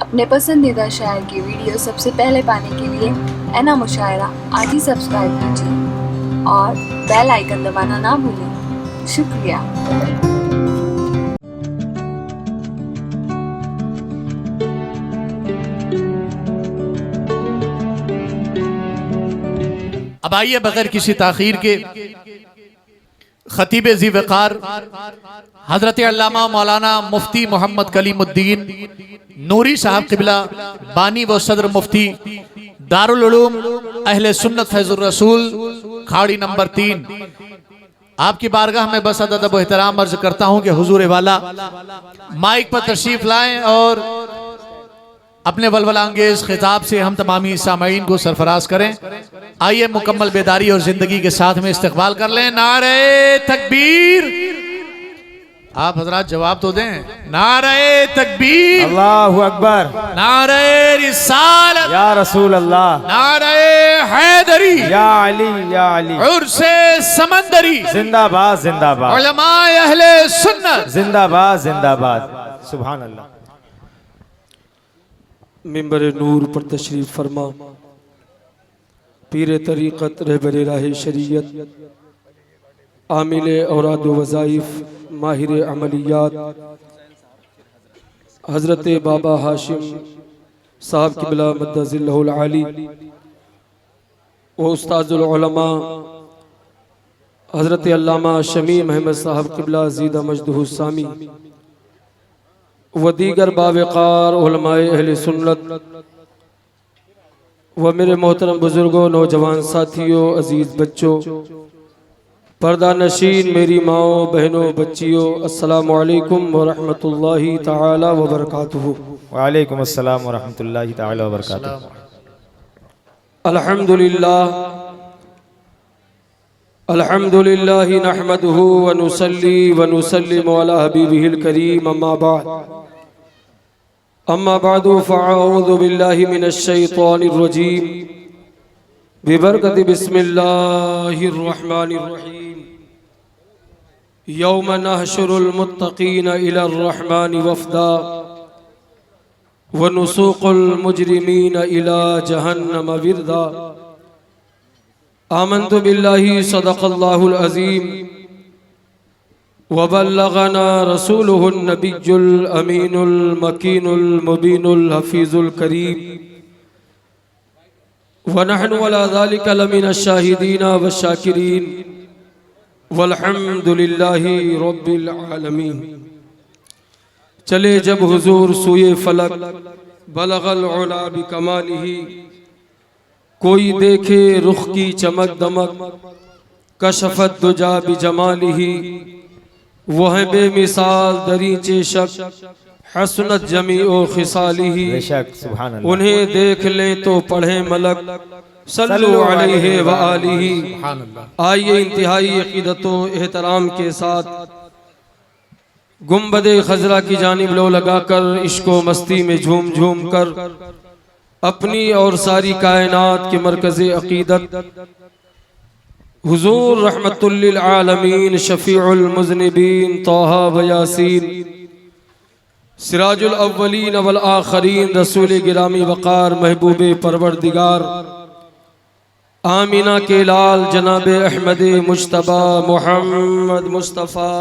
अपने पसंदीदा शायर की वीडियो सबसे पहले पाने के लिए एना मुशायरा आज ही सब्सक्राइब कीजिए और बेल आइकन दबाना ना भूलें। शुक्रिया। अब आइए बगैर किसी ताखीर के खतीब ज़ी वक़ार हज़रत अल्लामा मौलाना मुफ्ती मोहम्मद कलीमुद्दीन नूरी साहब क़िबला बानी व सदर मुफ्ती दारुल उलूम अहले सुन्नत फैज़ुर रसूल खाड़ी नंबर 3 आपकी बारगाह में बस अदब व एहतराम अर्ज करता हूँ कि हुजूर वाला माइक पर तशरीफ लाएं और अपने वलवलांगेज खिताब से हम तमामी सामईन को सरफराज करें। आइए मुकम्मल बेदारी और जिंदगी के साथ में इस्तकबाल कर लें। नारे तकबीर, आप हजरात जवाब तो दें। नारे तकबीर, अल्लाहु अकबर, नारे रिसालत या रसूल अल्लाह, नारे हैदरी, या अली या अली, उर्से समंदरी, जिंदाबाद जिंदाबाद, उलमाए अहले सुन्नत जिंदाबाद जिंदाबाद, सुभान अल्लाह। मिंबर नूर पर तशरीफ फरमा पीर तरीक़त रहबर राह शरीयत आमिल औराद वज़ाइफ माहिर अमलियात हज़रत बाबा हाशिम साहब क़िबला मद्दज़िल्लहुल आली व उस्ताज़ुल उलमा हज़रत अल्लामा शमीम अहमद साहब क़िबला ज़ीदा मजदहु सामी व दीगर बावक़ार उलमाए अहले सुन्नत व मेरे मोहतरम बुजुर्गों, नौजवान साथियों, अजीज़ बच्चों, पर्दा नशीन मेरी माओ, बहनों, बच्चियों, अस्सलामु अलैकुम व रहमतुल्लाहि ताला व बरकातुहू। वालेकुम अस्सलाम व रहमतुल्लाहि ताला व बरकातुहू। अल्हम्दुलिल्लाह अल्हम्दुलिल्लाहि नहमदुहु व नुसल्ली व नुसल्लिमु अला हबीबिहिल करीम अम्मा बादु फ़अऊज़ु बिल्लाहि मिनश शैतानिर रजीम बिबरकति बिस्मिल्लाहिर रहमानिर रहीम यौम नहशुरुल मुत्तक़ीन इलर रहमानि वफ़दा व नुसूक़ुल मुजरिमीन इला जहन्नम विरदा आमन्तु बिल्लाहि सदक़ल्लाहुल अज़ीम वबल्लगना रसूलुहुन नबियुल अमीनुल मकीनुल मुबीनुल हफीजुल करीम व नहनु अला ज़ालिका लमिनश शाहिदीना व शाकिरीन वल्हम्दुलिल्लाहि रब्बिल आलमीन। चले जब हुजूर सुए फलक बलगल उला बिकमालिही, कोई देखे रुख की चमक दमक कशफत दुजा बिजमालिही, वह बेमिसाल दरीचे शक हसनत जमी ओ खिसालिही, सुभान अल्लाह। उन्हें देख ले तो पढ़े मलक सल्लु अलैहि व आलिही। आइए इंतहाई अकीदतों एहतराम के साथ गुंबदे खजरा की जानिब लो लगाकर इश्को मस्ती में झूम झूम कर अपनी और सारी कायनात के मरकज़े अकीदत हुजूर रहमतुल लिल आलमीन शफीउल मुज़निबीन तोहा व यासीन सिराजुल अव्वलीन वल आखरीन रसूल गिरामी वक़ार महबूबे परवरदिगार आमीना के लाल जनाब अहमद मुज्तबा मोहम्मद मुस्तफ़ा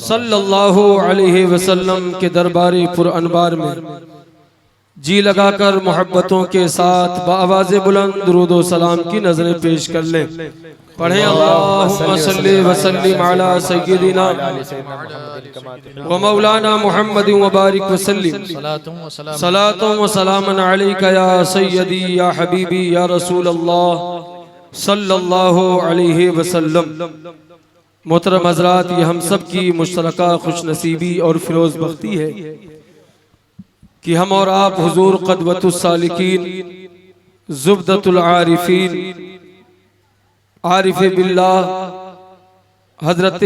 सल्लल्लाहु अलैहि वसल्लम के दरबारे पुर अनबार में जी लगाकर मोहब्बतों के साथ बाआवाज़े बुलंद दुरूद व सलाम की नजरें पेश कर लें। पढ़ें अल्लाहुम्मा सल्लि व सल्लिम अला सय्यिदिना व मौलाना मुहम्मद व बारिक व सल्लिम सलातुं व सलामन अलैका या सय्यदी या हबीबी या रसूल अल्लाह सल्लल्लाहु अलैहि वसल्लम। मोहतरम हज़रात, ये हम सब की मुश्तरका खुशनसीबी और फिरोज़ बख्ती है कि हम और आप हुजूर क़दवतुस सालिकीन ज़ुब्दतुल आरिफीन आरिफ बिल्लाह हज़रत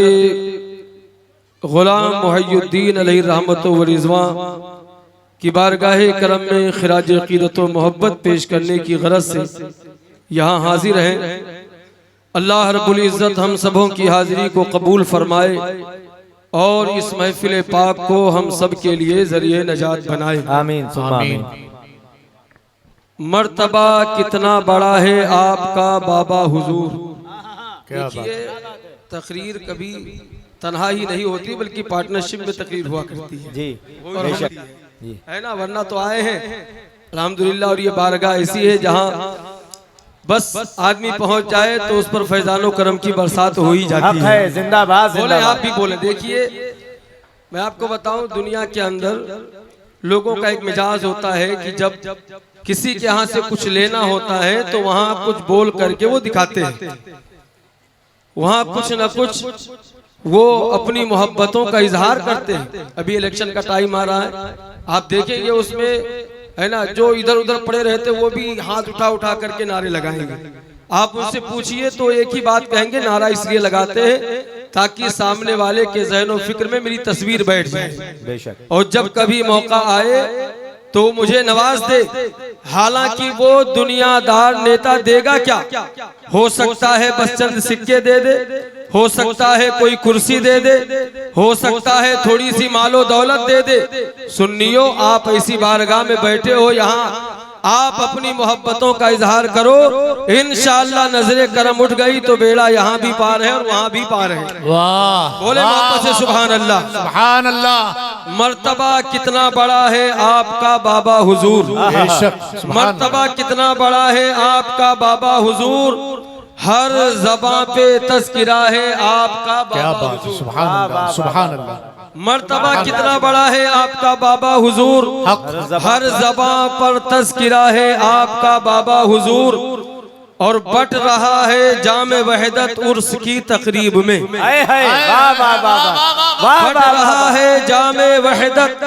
ग़ुलाम मुहय्यिद्दीन अलैहि रहमतु व रिज़वान की बारगाहे करम में खिराज अक़ीदत व मोहब्बत पेश करने की गरज से यहाँ हाजिर हैं। अल्लाह रब्बुल इज़्ज़त हम सबों की हाज़िरी को कबूल फरमाए और इस महफिल पाक को हम सब के लिए जरिए नजात बनाए। आमीन सुम्मा आमीन। मर्तबा कितना बड़ा है आपका बाबा हुजूर। देखिए तकरीर कभी तन्हा ही नहीं होती बल्कि पार्टनरशिप में तकरीर हुआ करती है जी और बेशक जी है ना, वरना तो आए हैं अल्हम्दुलिल्लाह। और ये बारगाह ऐसी है जहाँ बस आदमी पहुंच जाए तो उस पर फैजानो करम की बरसात हो ही जाती हक है, जिंदाबाद बोले जिंदाबाद। आप भी बोले। देखिए मैं आपको बताऊं, दुनिया के अंदर लोगों का एक मिजाज होता है कि जब किसी के यहाँ से कुछ लेना होता है तो वहाँ कुछ बोल करके वो दिखाते हैं, वहाँ कुछ न कुछ वो अपनी मोहब्बतों का इजहार करते हैं। अभी इलेक्शन का टाइम आ रहा है, आप देखेंगे उसमें है ना, जो इधर उधर पड़े रहते वो भी हाथ उठा उठा करके नारे लगाएंगे। आप उनसे पूछिए तो एक ही बात कहेंगे, नारा इसलिए लगाते हैं ताकि सामने वाले के ज़हन और फिक्र में मेरी तस्वीर बैठ जाए, बेशक। और जब कभी मौका आए तो मुझे नवाज दे। हालांकि वो दुनियादार नेता देगा क्या, हो सकता है बस चंद सिक्के दे दे, हो सकता है कोई कुर्सी दे दे, हो सकता है थोड़ी सी मालो दौलत दे दे। सुन्नियों, आप ऐसी बारगाह में बैठे हो, यहाँ आप अपनी मोहब्बतों का इजहार करो, इंशाअल्लाह नजरे करम उठ गई तो बेड़ा यहाँ भी पार है और वहाँ भी पार है। वाह, बोले वापस से सुभान अल्लाह। सुभान अल्लाह। मर्तबा कितना बड़ा है आपका बाबा हुजूर। बेशक। मर्तबा कितना बड़ा है आपका बाबा हुजूर। हर ज़बां पे तज़किरा है आपका क्या बाबा बात है, हुजूर। सुभान अल्लाह, सुभान अल्लाह। मर्तबा कितना बड़ा है आपका बाबा हुजूर। हर ज़बां पर तज़किरा है आपका बाबा हुजूर। और बट रहा है जामे वहदत उर्स की तकरीब में। वाह वाह वाह बट रहा है जामे वहदत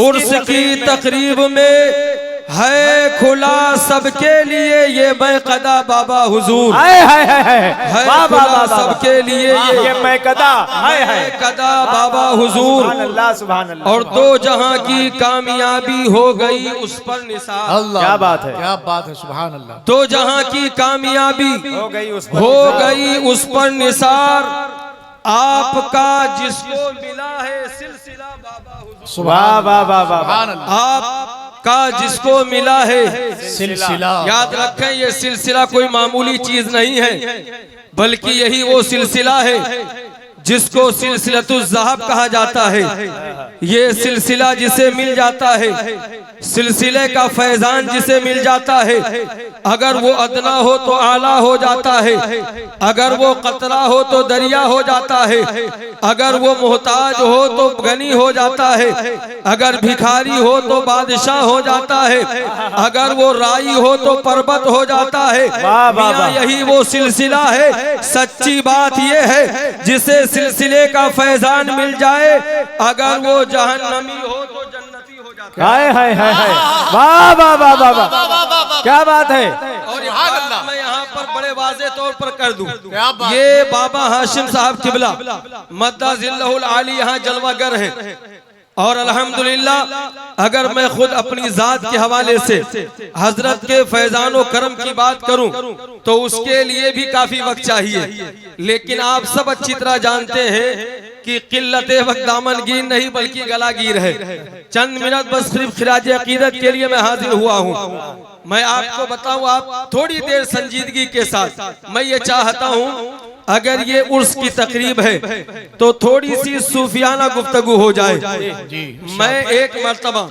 उर्स की तकरीब में। है खुला सबके लिए ये मैक़दा बाबा हुजूर। है खुला सबके लिए ये मैक़दा मैक़दा बाबा हुजूर। अल्लाह सुभान अल्लाह। और दो जहां की कामयाबी हो गई उस पर निसार। अल्लाह, क्या बात है, क्या बात है, सुभान अल्लाह। दो जहां की कामयाबी हो गई उस पर निसार। आपका जिसको मिला है सिलसिला बाबा हुजूर। वाह वाह वाह वाह। सुभान अल्लाह। आपका जिसको मिला है सिलसिला, याद रखें, ये सिलसिला कोई मामूली चीज नहीं है, बल्कि यही वो सिलसिला है जिसको सिलसिलतुल ज़हब कहा जाता है। ये सिलसिला जिसे मिल जाता है, सिलसिले का फैजान जिसे मिल जाता है, अगर वो अदना हो तो आला हो जाता है, अगर वो कतरा हो तो दरिया हो जाता है, अगर वो मोहताज हो तो गनी हो जाता है, अगर भिखारी हो तो बादशाह हो जाता है, अगर वो राई हो तो पर्वत हो जाता है। मियां यही वो सिलसिला है। सच्ची बात ये है, जिसे सिलसिले का फैजान मिल जाए, अगर वो जहन्नमी हो तो जन्नती हो जाता है। हाय हाय हाय। वाह वाह वाह वाह वाह, क्या बात है। और मैं यहाँ पर बड़े वाज़े तौर पर कर दूं, क्या बात। ये बाबा हाशिम साहब किबला मद्दा जिल्लहुल आली यहाँ जलवागर है। और अल्हम्दुलिल्लाह अगर मैं खुद अपनी जात के हवाले से हजरत के फैजानो करम की बात करूं तो उसके लिए भी काफी वक्त चाहिए, लेकिन आप सब अच्छी तरह जानते हैं कि किल्लत वक्त दामनगीर नहीं बल्कि गलागीर है। चंद मिनट बस सिर्फ खिराज अकीदत के लिए मैं हाजिर हुआ हूं। मैं आपको बताऊं, आप थोड़ी देर संजीदगी के साथ, मैं ये चाहता हूं अगर ये उर्स की तकरीब है तो थोड़ी सी सूफियाना गुफ्तगू हो जाए। मैं एक मर्तबा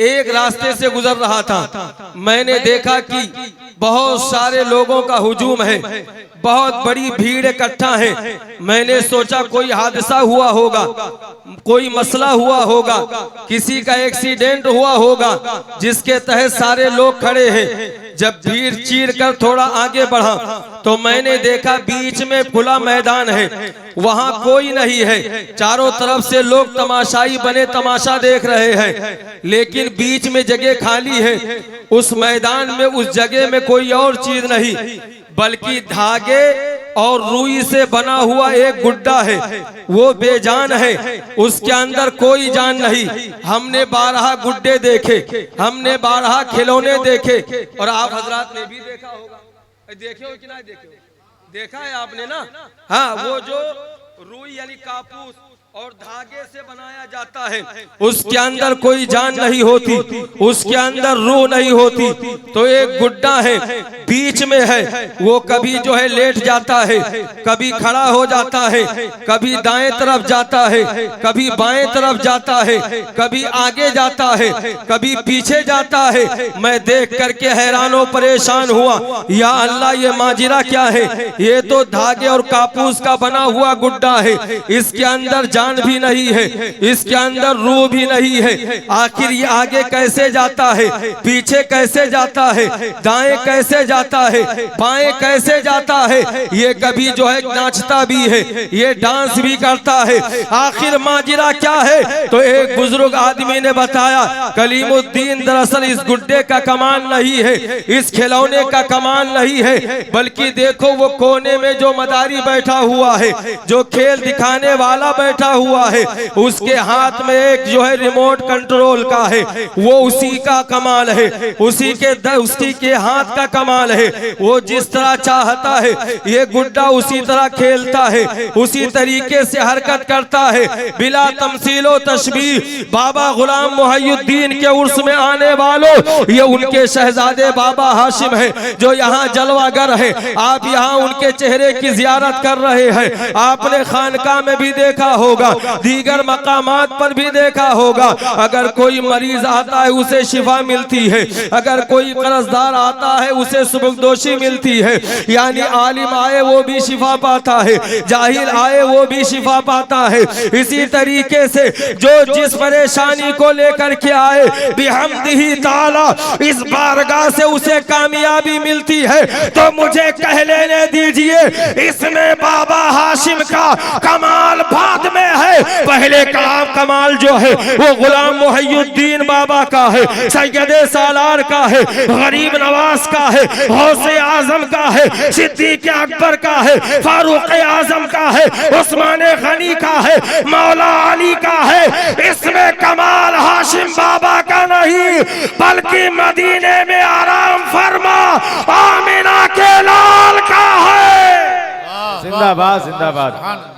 एक रास्ते से गुजर रहा था, मैंने देखा कि बहुत सारे लोगों का हुजूम है, बहुत बड़ी भीड़ इकट्ठा है। मैंने सोचा कोई हादसा हुआ होगा, कोई मसला हुआ होगा, किसी का एक्सीडेंट हुआ होगा जिसके तहत सारे लोग खड़े हैं। जब भीड़ चीर कर थोड़ा आगे बढ़ा तो मैंने देखा बीच में खुला मैदान है, वहां कोई नहीं है, चारों तरफ से लोग तमाशाई बने तमाशा देख रहे हैं, लेकिन बीच में जगह खाली है। उस मैदान में उस जगह में कोई और चीज नहीं बल्कि धागे और रुई से बना हुआ एक गुड्डा है, वो बेजान है, उसके अंदर कोई जान नहीं। हमने 12 गुड्डे देखे, हमने 12 खिलौने देखे, और आप हजरात ने भी देखा होगा, देखे हो कि नहीं देखे हो? देखा है आपने ना? हाँ, वो जो रुई यानी कापूस और धागे से बनाया जाता है, उसके अंदर कोई जान नहीं होती, उसके अंदर रूह नहीं होती। तो एक गुड्डा है बीच में है, वो कभी जो है लेट जाता है, कभी खड़ा हो जाता है, कभी दाएं तरफ जाता है, कभी बाएं तरफ जाता है, कभी आगे जाता है, कभी पीछे जाता है। मैं देख करके हैरानो परेशान हुआ, या अल्लाह ये माजरा क्या है? ये तो धागे और कापूस का बना हुआ गुड्डा है, इसके अंदर जान भी नहीं है, इसके अंदर रूह भी नहीं है। आखिर ये आगे कैसे जाता है, पीछे कैसे जाता है, दाएं कैसे जाता है, बाएं कैसे जाता है? ये कभी जो है नाचता भी है, ये डांस भी करता है। आखिर माजरा क्या है? तो एक बुजुर्ग आदमी ने बताया, कलीमुद्दीन दरअसल इस गुड्डे का कमाल नहीं है, इस खिलौने का कमाल नहीं है, बल्कि देखो वो कोने में जो मदारी बैठा हुआ है, जो खेल दिखाने वाला बैठा हुआ है, उसके हाथ में एक जो है रिमोट कंट्रोल का है, वो उसी का कमाल है, उसी के हाथ का कमाल है। वो जिस तरह चाहता है ये गुड्डा उसी तरह खेलता है, उसी तरीके से हरकत करता है, बिला तमसीलो तशबीह। बाबा गुलाम मुहय्यिद्दीन के उर्स में आने वालों, ये उनके शहजादे बाबा हाशिम है जो यहाँ जलवागर है। आप यहाँ उनके चेहरे की जियारत कर रहे हैं, आपने खानका में भी देखा होगा, दीगर मकामात पर भी देखा होगा। अगर कोई मरीज आता है उसे शिफा मिलती है, अगर कोई कर्जदार आता है उसे सुबुकदोशी मिलती है। यानी आलिम आए वो भी शिफा पाता है, जाहिल आए वो भी शिफा पाता है। इसी तरीके से जो जिस परेशानी को लेकर के आए, बिहम्दिही ताला इस बारगाह से उसे कामयाबी मिलती है। तो मुझे कह लेने दीजिए, इसमें बाबा हाशिम का कमाल बाद में है, पहले कमाल जो है वो गुलाम मुहय्यिद्दीन बाबा का है, सैयदे सालार का है, गरीब नवाज का है, गौसे आजम का है, सिद्दीक अकबर का है, फारूक आजम का है, उस्मान गनी का है, मौला अली का है। इसमें कमाल हाशिम बाबा का नहीं, बल्कि मदीने में आराम फरमा आमिना के लाल का है। जिंदाबाद जिंदाबाद।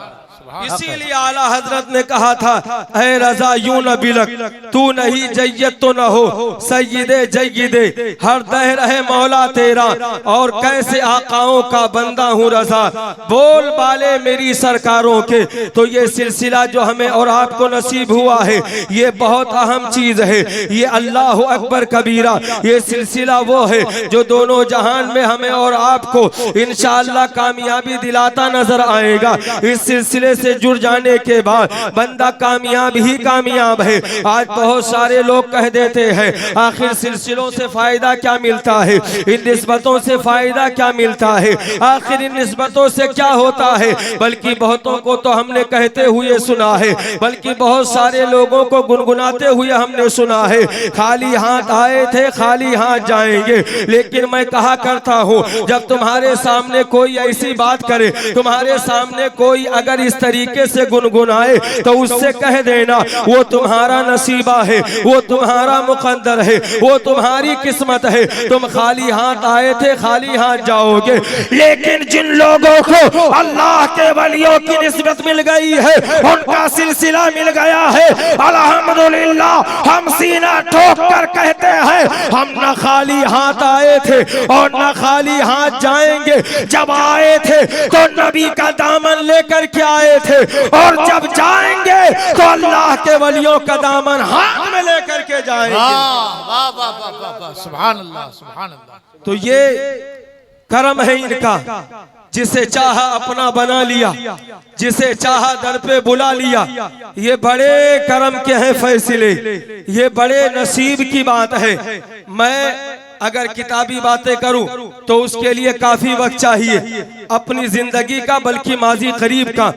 इसीलिए आला हजरत ने कहा था, ऐ रजा यूं न बिलक, तू नहीं जय्यद तो न हो सय्यदे जय्यदे, हर दह रहे मौला तेरा, और कैसे आकाओं का बंदा हूँ रजा, बोल बाले मेरी सरकारों के। तो ये सिलसिला जो हमें और आपको नसीब हुआ है, ये बहुत अहम चीज है। ये अल्लाह अकबर कबीरा, ये सिलसिला वो है जो दोनों जहान में हमें और आपको इंशाअल्लाह कामयाबी दिलाता नजर आएगा। इस सिलसिले से जुड़ जाने के बाद बंदा कामयाब ही कामयाब है। आज बहुत सारे लोग कह देते हैं, आखिर सिलसिलों से फायदा क्या मिलता है, इन निस्बतों से फायदा क्या मिलता है, आखिर इन निस्बतों से क्या होता है? बल्कि बहुतों को तो हमने कहते हुए सुना है, बल्कि बहुत सारे लोगों को गुनगुनाते हुए हमने सुना है, खाली हाथ आए थे खाली हाथ जाएंगे। लेकिन मैं कहा करता हूँ, जब तुम्हारे सामने कोई ऐसी बात करे, तुम्हारे सामने कोई अगर इस तरीके से गुनगुनाए, तो उससे कह देना वो तुम्हारा नसीबा है, वो तुम्हारा मुकद्दर है, वो तुम्हारी किस्मत है। तुम खाली हाथ आए थे खाली हाथ जाओगे। लेकिन जिन लोगों को अल्लाह के वलियों की निस्बत मिल गई है, उनका सिलसिला मिल गया है, अल्हम्दुलिल्लाह हम सीना ठोक कर कहते हैं, हम न खाली हाथ आए थे और न खाली हाथ जाएंगे। जब आए थे तो नबी का दामन लेकर के आए थे, और जब जाएंगे तो अल्लाह के वलियों का दामन हाथ में लेकर के जाएंगे। वाह वाह वाह वाह, सुभान अल्लाह सुभान अल्लाह। तो ये करम है इनका, जिसे चाहा अपना बना लिया, जिसे चाहा दर पे बुला लिया। ये बड़े करम के हैं फैसले, ये बड़े नसीब की बात है। मैं अगर किताबी बातें करूं तो उसके लिए काफी वक्त चाहिए, अपनी जिंदगी का बल्कि माजी करीब का।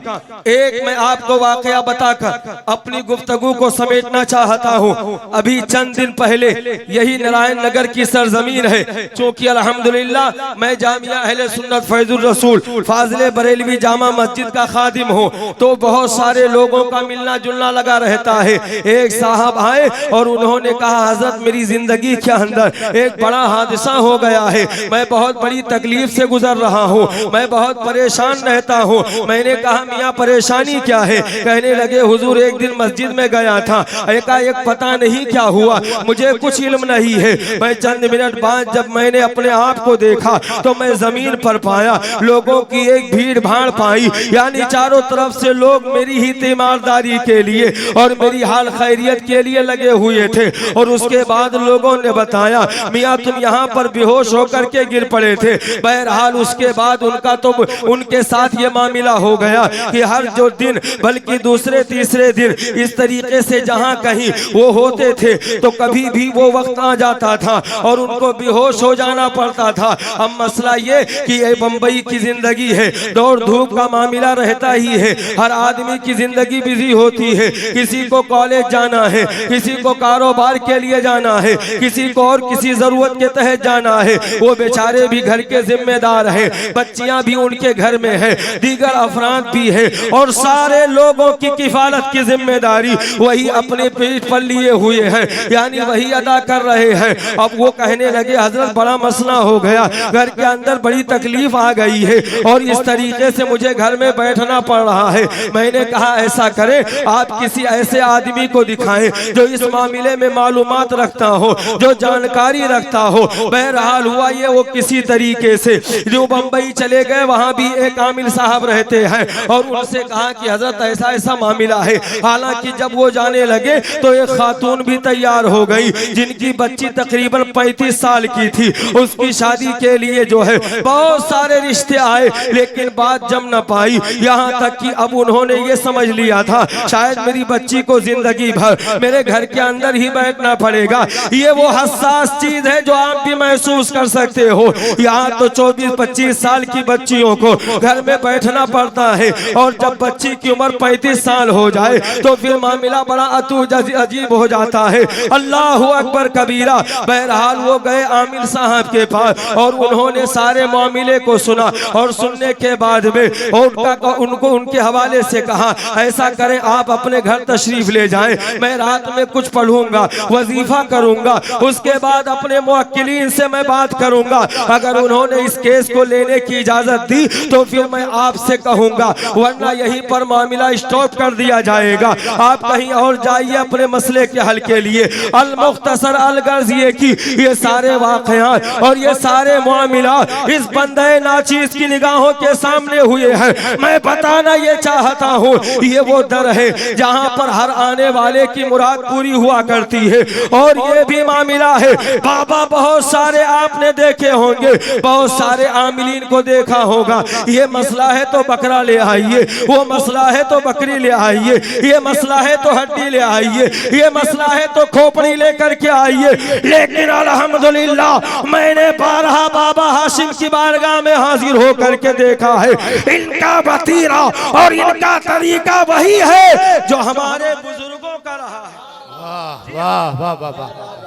एक मैं आपको वाकया बताकर अपनी गुफ्तगू को समेटना चाहता हूं। अभी चंद दिन पहले यही नारायण नगर की सरजमीन है, चूंकि अल्हम्दुलिल्लाह मैं जामिया अहले सुन्नत फैजुर रसूल फाजिले बरेलवी जामा मस्जिद का खादिम हूं, तो बहुत सारे लोगों का मिलना जुलना लगा रहता है। एक साहब आए और उन्होंने कहा, हजरत मेरी जिंदगी के अंदर एक बड़ा हादसा हो गया है, मैं बहुत बड़ी तकलीफ से गुजर रहा हूँ, मैं मैं बहुत परेशान रहता हूँ। मैंने कहा मियाँ परेशानी क्या है? कहने लगे हुजूर एक दिन मस्जिद में गया था, एकाएक पता नहीं क्या हुआ, मुझे कुछ इल्म नहीं है। मैं चंद मिनट बाद जब मैंने अपने आप को देखा तो मैं जमीन पर पाया लोगों की एक भीड़ भाड़ पाई, यानी चारों तरफ से लोग मेरी ही तीमारदारी के लिए और मेरी हाल खैरियत के लिए लगे हुए थे। और उसके बाद लोगों ने बताया मियाँ तुम यहाँ पर बेहोश होकर के गिर पड़े थे। बहरहाल उसके बाद उनका तो उनके साथ ये मामला हो गया कि हर जो दिन बल्कि दूसरे तीसरे दिन इस तरीके से जहाँ कहीं वो होते थे तो कभी भी वो वक्त आ जाता था और उनको बेहोश हो जाना पड़ता था। अब मसला ये कि ये बम्बई की जिंदगी है, दौड़ धूप का मामला रहता ही है, हर आदमी की जिंदगी बिजी होती है, किसी को कॉलेज जाना है, किसी को कारोबार के लिए जाना है, किसी को और किसी जरूरत के तहत जाना है। वो बेचारे भी घर के जिम्मेदार हैं, बच्चियां भी उनके घर में है, दीगर अफराद भी है और सारे लोगों की किफालत की जिम्मेदारी वही अपने पेट पर लिए हुए हैं, यानी वही अदा कर रहे हैं। अब वो कहने लगे हजरत बड़ा मसला हो गया, घर के अंदर बड़ी तकलीफ आ गई है और इस तरीके से मुझे घर में बैठना पड़ रहा है। मैंने कहा ऐसा करें आप किसी ऐसे आदमी को दिखाएं जो इस मामले में मालूमात रखता हो, जो जानकारी रखता हो। बहरहाल हुआ ये वो किसी तरीके से जो बम्बई चले गए, वहाँ भी एक आमिल साहब रहते हैं और उनसे कहा कि हजरत ऐसा ऐसा मामला है। हालांकि जब वो जाने लगे तो एक खातून भी तैयार हो गई जिनकी बच्ची तकरीबन 35 साल की थी। उसकी शादी के लिए जो है बहुत सारे रिश्ते आए लेकिन बात जम न पाई, यहाँ तक कि अब उन्होंने ये समझ लिया था शायद मेरी बच्ची को जिंदगी भर मेरे घर के अंदर ही बैठना पड़ेगा। ये वो हसास चीज है जो आप भी महसूस कर सकते हो। यहाँ तो 24-25 साल की बच्चियों को घर में बैठना पड़ता है और जब बच्ची की उम्र 35 साल हो जाए तो फिर मामला बड़ा अजीब हो जाता है। अल्लाह अकबर कबीरा। बहरहाल वो गए आमिर साहब के पास और उन्होंने सारे मामले को सुना और सुनने के बाद में उनको उनके हवाले से कहा ऐसा करें आप अपने घर तशरीफ ले जाएं, मैं रात में कुछ पढ़ूंगा, वजीफा करूंगा, उसके बाद अपने मुवक्किलीन से मैं बात करूंगा। अगर उन्होंने इस केस को लेने की इजाजत दी तो फिर मैं आपसे कहूंगा, वरना यहीं पर मामला स्टॉप कर दिया जाएगा। आप कहीं और जाइए अपने मसले के हल के लिए। अल मुख्तसर अल गर्ज ये की ये सारे वाक़यात और ये सारे मामला इस बंदे नाचीज की निगाहों के सामने हुए हैं। मैं बताना ये चाहता हूँ ये वो दर है जहाँ पर हर आने वाले की मुराद पूरी हुआ करती है। और ये भी मामला है बाबा, बहुत सारे आपने देखे होंगे, बहुत सारे आमिलीन को देखा होगा। ये मसला है तो बकरा ले आइए, वो मसला है तो बकरी ले आइए, ये मसला है तो हड्डी ले आइए, ये मसला है तो खोपड़ी लेकर के आइए। लेकिन अल्हम्दुलिल्लाह मैंने बारहा बाबा हाशिम की बारगाह में हाजिर होकर के देखा है, इनका वतीरा और इनका तरीका वही है जो हमारे बुजुर्गों का रहा है। वाह वाह वाह वाह वाह।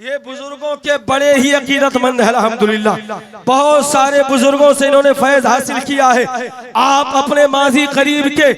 ये बुजुर्गों के बड़े ही अकीदतमंद है अल्हम्दुलिल्लाह। बहुत सारे बुजुर्गों से इन्होंने फैज हासिल किया है। आप अपने माजी करीब के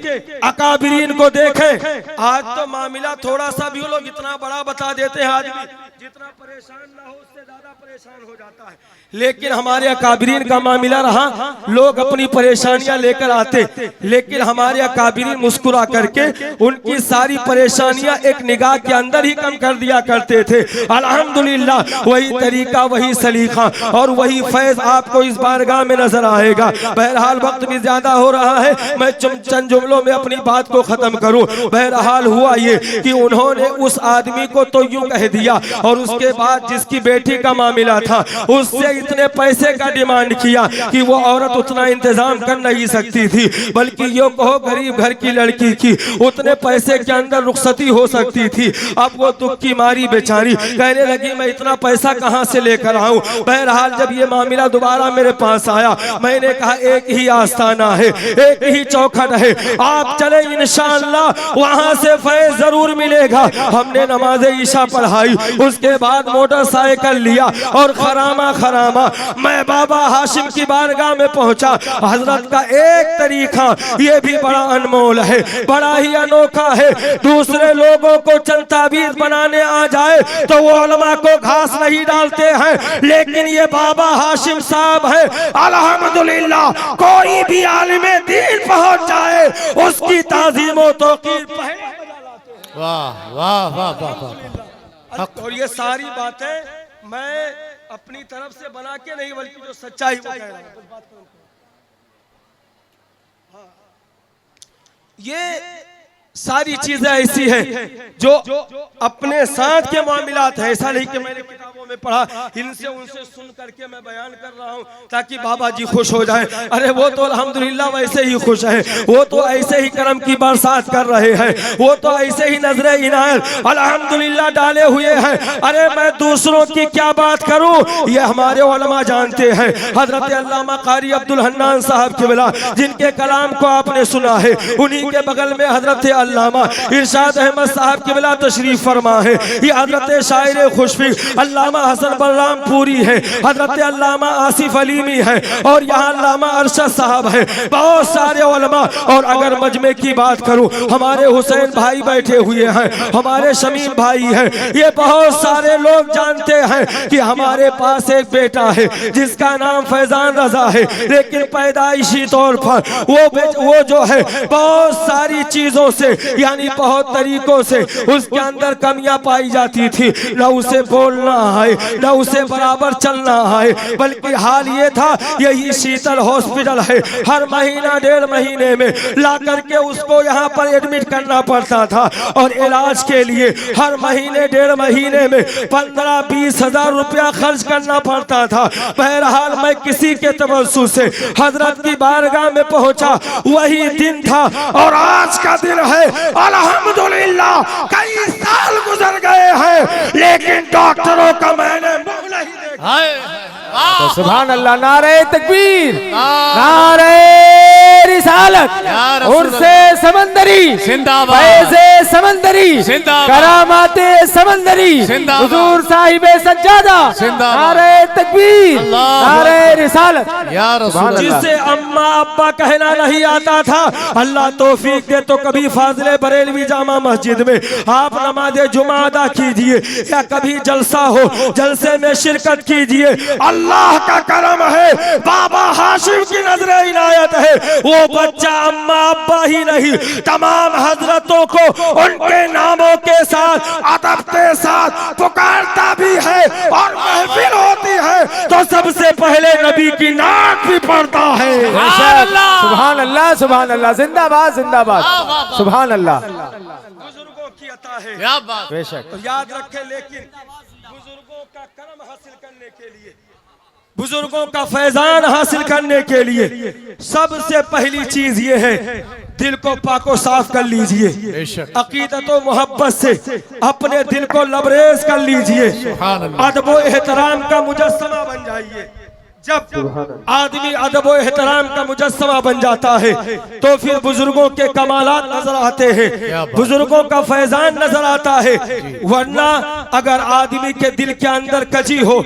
अकाबिरीन को देखें। आज तो मामला थोड़ा सा भी लोग इतना बड़ा बता देते हैं, आदमी जितना परेशान ना हो उससे ज्यादा परेशान हो जाता है। लेकिन हमारे अकाबिरीन का मामला रहा, लोग अपनी परेशानियां लेकर आते, लेकिन हमारे अकाबिरीन मुस्कुरा करके उनकी सारी परेशानियां एक निगाह के अंदर ही कम कर दिया करते थे। अल्हम्दुलिल्लाह वही तरीका, वही सलीका और वही फैज आपको इस बारगाह में नजर आएगा। बहरहाल वक्त भी ज्यादा हो रहा है, मैं चंद जुमलों में अपनी बात को खत्म करूं। बहरहाल हुआ ये कि उन्होंने उस आदमी को तो यूं कह दिया और उसके बाद जिसकी बेटी का मामला था उससे इतने पैसे का डिमांड किया कि वो औरत उतना इंतजाम कर नहीं सकती थी, बल्कि यो कहो गरीब घर की लड़की की उतने पैसे के अंदर रुखसती हो सकती थी। अब वो दुख की मारी बेचारी कहने लगी मैं इतना पैसा कहां से लेकर आऊं। बहरहाल जब ये मामला दोबारा मेरे पास आया, मैंने कहा एक ही आस्थाना है, एक ही चौखट है, आप चले इंशाअल्लाह वहां से फैज जरूर मिलेगा। हमने नमाज ईशा पढ़ाई, उसके बाद मोटरसाइकिल लिया और खरामा खरामा मैं बाबा हाशिम की बारगाह में पहुंचा। हजरत का एक तरीका ये भी बड़ा अनमोल है, बड़ा ही अनोखा है। दूसरे लोगों को को चंद ताबीज बनाने आ जाए तो वो उलमा को घास नहीं डालते हैं, लेकिन ये बाबा हाशिम साहब है, अल्हम्दुलिल्लाह कोई भी आलिमे दीन पहुंच जाए उसकी ताजीम व तौकीर पहले वाह वाह वाह वाह वाह। और ये सारी बातें मैं अपनी तरफ से बना के नहीं, बल्कि जो सच्चाई वो कह रहा हूं। ये सारी चीजें ऐसी हैं जो अपने साथ के मामलात है। ऐसा नहीं कि मैंने किताबों में पढ़ा, इनसे उनसे सुन करके मैं बयान कर रहा हूँ ताकि बाबा जी खुश हो जाए। अरे वो तो अल्हम्दुलिल्लाह वैसे ही खुश है, वो तो ऐसे ही करम की बरसात कर रहे हैं, वो तो ऐसे ही नजरे इनायत अल्हम्दुलिल्लाह डाले हुए हैं। अरे मैं दूसरों की क्या बात करूँ, ये हमारे उलमा जानते हैं। हजरत अल्लामा कारी अब्दुल हन्नान साहब किबला जिनके कलाम को आपने सुना है, उन्हीं के बगल में हजरत अल्लामा इरशाद अहमद साहब किबला तशरीफ फरमा है। ये हजरत शायर खुशफी अल्लामा हसन बलराम पूरी है, हजरत अल्लामा आसिफ अलीमी है, और यहाँ अल्लामा अरशद साहब है, बहुत सारे उलमा। और अगर मजमे की बात करूं, हमारे हुसैन भाई बैठे हुए हैं, हमारे शमीम भाई हैं, ये बहुत सारे लोग जानते हैं कि हमारे पास एक बेटा है जिसका नाम फैजान रजा है, लेकिन पैदाइशी तौर पर वो जो है बहुत सारी चीजों से यानी बहुत तरीकों से उसके अंदर कमियां पाई जाती थी। न उसे बोलना है, न उसे बराबर चलना है, बल्कि हाल ये था, यही शीतल हॉस्पिटल है, हर महीना 1.5 महीने में ला करके उसको यहाँ पर एडमिट करना पड़ता था, और इलाज के लिए हर महीने 1.5 महीने में 15-20 हजार रुपया खर्च करना पड़ता था। बहरहाल मैं किसी के तवज्जुह से हजरत की बारगाह में पहुंचा, वही दिन था और आज का दिन है। अल्हम्दुलिल्लाह कई साल गुजर गए हैं, लेकिन डॉक्टरों का मैंने मुंह नहीं देखा। तो सुभान अल्लाह, नारे तकबीर, नारे रिसालत, उर्से समंदरी, फैज़े समंदरी, करामाते समंदरी, हुजूर साहिबे सज्जादा, नारे तकबीर, नारे रिसालत। जिसे अम्मा अब्बा कहना नहीं आता था, अल्लाह तौफीक दे तो कभी फाजिले बरेलवी जामा मस्जिद में आप नमाज जुमा अदा कीजिए, या कभी जलसा हो, जलसे में शिरकत कीजिए। अल्लाह का करम है, बाबा हाशिम की नजरे इनायत है, वो बच्चा अम्मा अब्बा ही नहीं, तमाम हजरतों को उनके नामों के साथ अदब के साथ पुकारता भी है, और महफिल होती है तो सबसे पहले नबी की नात भी पढ़ता है। सुभान अल्लाह, सुभान अल्लाह, जिंदाबाद जिंदाबाद, सुभान अल्लाह। बुजुर्गों की अता है, क्या बात, बेशक। तो याद रखें, लेकिन बुजुर्गों का करम हासिल करने के लिए, बुजुर्गों का फैजान हासिल करने के लिए सबसे पहली चीज ये है, दिल को पाको साफ कर लीजिए, अकीदत और मोहब्बत से अपने दिल को लबरेज कर लीजिए, अदब व एहतराम का मुजस्समा बन जाइए। जब आदमी अदब व एहतराम का मुजस्समा बन जाता है तो फिर बुजुर्गों के कमालात नजर आते हैं, बुजुर्गों का फैजान नजर आता है। वरना अगर आदमी के दिल के अंदर कजी हो,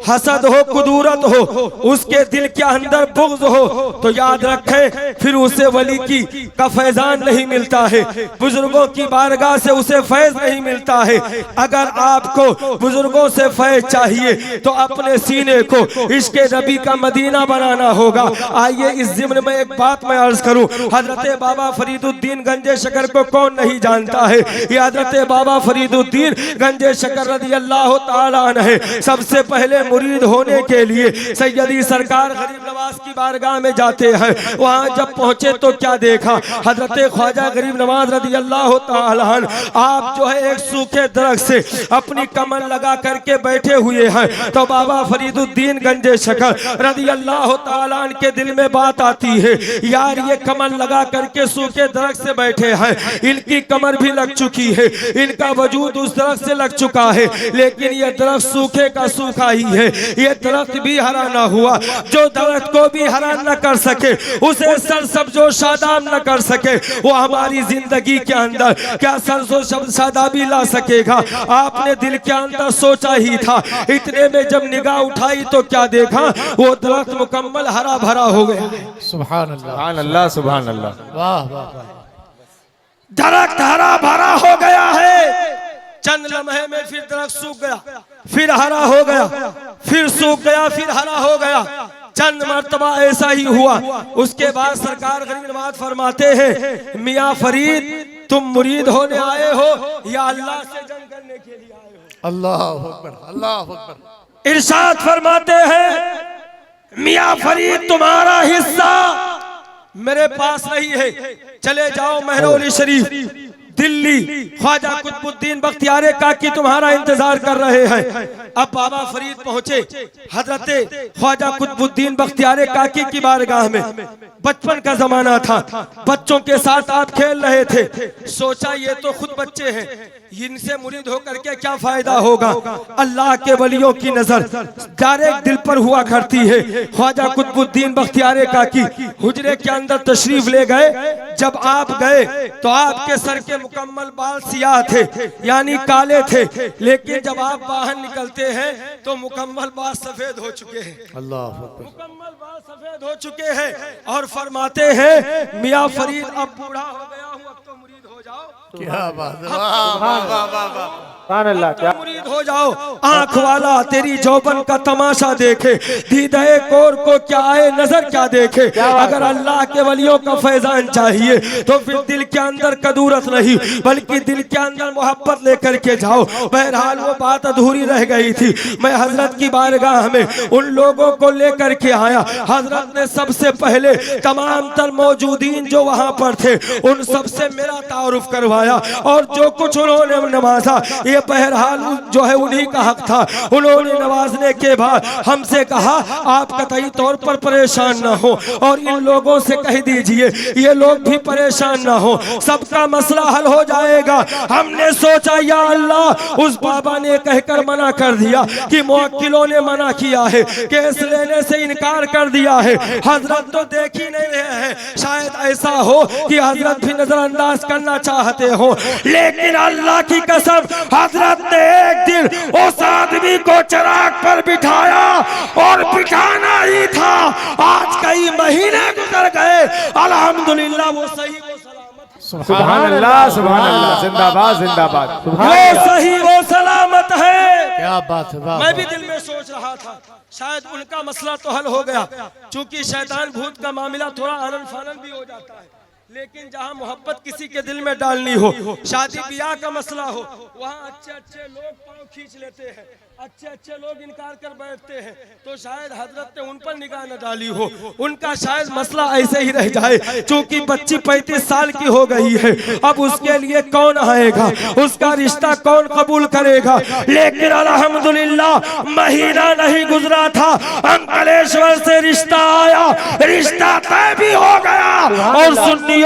हसद हो, कुदूरत हो, उसके दिल के अंदर बुग़्ज़ हो, तो याद रखें फिर उसे वली की का फैजान नहीं मिलता है, बुजुर्गों की बारगाह से उसे फैज नहीं मिलता है। अगर आपको बुजुर्गों से फैज चाहिए तो अपने सीने को इश्क़े नबी का मदीना बनाना होगा। आइए इस ज़िम्न में एक बात मैं अर्ज करूं, हजरत बाबा फरीदुद्दीन गंजे शकर को कौन नहीं जानता है। ये हजरत बाबा फरीदुद्दीन गंजे शकर रज़ी अल्लाह ताला अन्हु सबसे पहले मुरीद होने के लिए सैयदी सरकार गरीब नवाज की बारगाह में जाते हैं। वहां जब पहुंचे तो क्या देखा, हजरत ख्वाजा गरीब नवाज रज़ी अल्लाह ताला अन्हु आप जो है एक सूखे दरख्त से अपनी कमर लगा करके बैठे हुए हैं। तो बाबा फरीदुद्दीन गंजे शकर रज़ी अल्लाह ताला अन्हु के दिल में बात आती है, यार ये कमर लगा करके सूखे दरख्त से बैठे हैं, इनकी कमर भी लग चुकी है, इनका वजूद उस दरख्त से लग चुका है, लेकिन ये दरख्त सूखे का सूखा ही है, ये दरख्त भी हरा ना हुआ। जो दरख्त को भी हरा न कर सके, उसे सरसब्जो शादाब न कर सके, वो हमारी जिंदगी के अंदर क्या सरसो शादाबी ला सकेगा। आपने दिल के अंदर सोचा ही था, इतने में जब निगाह उठाई तो क्या देखा, वो दरख्त मुकम्मल हरा भरा हो गया। सुभान अल्लाह, सुभान अल्लाह, सुभान अल्लाह। वाह वाह, दरख्त हरा भरा हो गया है। चंद लम्हे में फिर दरख्त सूख गया, फिर हरा हो गया, फिर सूख गया, फिर हरा हो गया। चंद मर्तबा ऐसा ही हुआ। उसके बाद सरकार गरीब नवाज फरमाते हैं, मियाँ फरीद तुम मुरीद होने आए हो या अल्लाह से जंग करने के लिए आए हो? अल्लाह अकबर, अल्लाह अकबर। इरशाद फरमाते हैं, मियाँ फरीद तुम्हारा हिस्सा मेरे पास नहीं है, चले जाओ महरौली शरीफ दिल्ली, ख्वाजा कुतुबुद्दीन बख्तियार काकी तुम्हारा इंतजार कर रहे हैं। अब बाबा फरीद पहुंचे हजरते ख्वाजा कुतुबुद्दीन बख्तियार काकी की बारगाह में। बचपन का जमाना था, बच्चों के साथ आप खेल रहे थे। सोचा ये तो खुद बच्चे हैं, इनसे मुरीद होकर के क्या फायदा होगा। अल्लाह के वलियों की नजर डायरेक्ट दिल पर हुआ करती है। ख्वाजा कुतुबुद्दीन बख्तियार काकी हुजरे के अंदर तशरीफ ले गए। जब आप गए तो आपके सर के मुकम्मल बाल सियाह थे, यानी काले थे, लेकिन जब आप बाहर निकलते हैं तो मुकम्मल बाल सफेद हो चुके हैं। अल्लाह अकबर। मुकम्मल बाल सफेद हो चुके हैं और फरमाते हैं, मियाँ फरीद अब बूढ़ा हो गया हूँ, अब तो मुरीद हो जाओ। क्या बात है, वाह वाह वाह वाह वाह। अल्लाह क्या मुरीद हो जाओ। आंख वाला तेरी जौबन का तमाशा देखे, दीदाए कोर को क्या आए नजर क्या देखे। अगर अल्लाह के वलियों का फैजान चाहिए तो फिर दिल के अंदर कदूरत नहीं बल्कि दिल के अंदर मोहब्बत लेकर के जाओ। बहरहाल वो बात अधूरी रह गई थी। मैं हजरत की बारगाह में उन लोगों को लेकर के आया। हजरत ने सबसे पहले तमाम तर मौजूदीन जो वहां पर थे उन सबसे मेरा तारुफ करवाया और जो कुछ उन्होंने नवाजा ये बहरहाल जो है उन्हीं का हक था। उन्होंने नवाजने के बाद हमसे कहा, आप कतई तौर पर परेशान ना हो और इन लोगों से कह दीजिए ये लोग भी परेशान ना हो, सबका मसला हल हो जाएगा। हमने सोचा या अल्लाह, उस बाबा ने कहकर मना कर दिया कि मुवक्किलों ने मना किया है, केस लेने से इनकार कर दिया है। हजरत तो देख ही नहीं रहे हैं, शायद ऐसा हो कि हजरत भी नजरअंदाज करना चाहते हो, लेकिन अल्लाह की कसम हजरत ने एक दिन उस आदमी को चिराग पर बिठाया और बिठाना ही था। आज कई महीने गुजर गए, अल्हम्दुलिल्लाह वो सही वो सलामत। सुभान अल्लाह, सुभान अल्लाह, जिंदाबाद जिंदाबाद। वो सही वो सलामत है। क्या बात है, वाह। मैं भी दिल में सोच रहा था शायद उनका मसला तो हल हो गया, क्योंकि शैतान भूत का मामला थोड़ा आनन फानन भी हो जाता है, लेकिन जहाँ मोहब्बत किसी के दिल में डालनी हो, शादी ब्याह का मसला हो, वहाँ अच्छे अच्छे लोग पाँव खींच लेते हैं, अच्छे अच्छे लोग इनकार कर बैठते हैं, तो शायद हजरत ने उन पर निगाह न डाली हो, उनका शायद मसला ऐसे ही रह जाए। क्योंकि बच्ची 35 साल की हो गई है, अब उसके लिए कौन आएगा, उसका रिश्ता कौन कबूल करेगा। लेकिन अल्हम्दुलिल्लाह महीना नहीं गुजरा था, अंकलेश्वर से रिश्ता आया, रिश्ता तय भी हो गया। और सुनिए,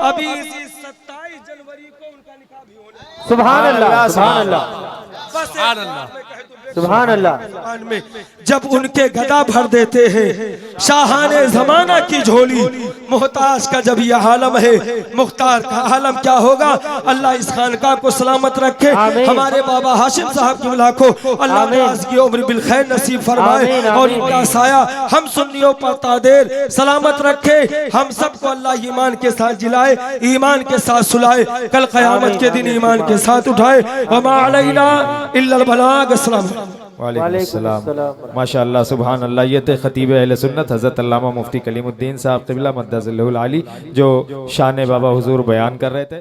अभी इसी 27 जनवरी को उनका निकाह भी होना। सुभान अल्लाह, सुभान अल्लाह, सुभान अल्लाह, सुभान अल्लाह। में जब उनके गदा भर देते हैं शाहाने जमाना की झोली, मोहताज का जब यह आलम है, मुख्तार का आलम क्या होगा। अल्लाह इस खानका को सलामत रखे, हमारे बाबा हाशिम साहब की को अल्लाह की उम्र बिल खैर नसीब फरमाए और इनका साया हम सुन्नियों पर तादेर सलामत रखे। हम सबको अल्लाह ईमान के साथ जिलाए, ईमान के साथ सुलाए, कल क़यामत के दिन ईमान के साथ उठाए। वमा अलैना इल्लल बलाग। अस्सलाम वालेकुम सलाम। माशाअल्लाह, सुभान अल्लाह। ये थे खतीब अहले सुन्नत हज़रत अल्लामा मुफ्ती कलीमुद्दीन साहब क़िबला मद्दज़िल्लहुल आली, जो शान बाबा हुजूर बयान कर रहे थे।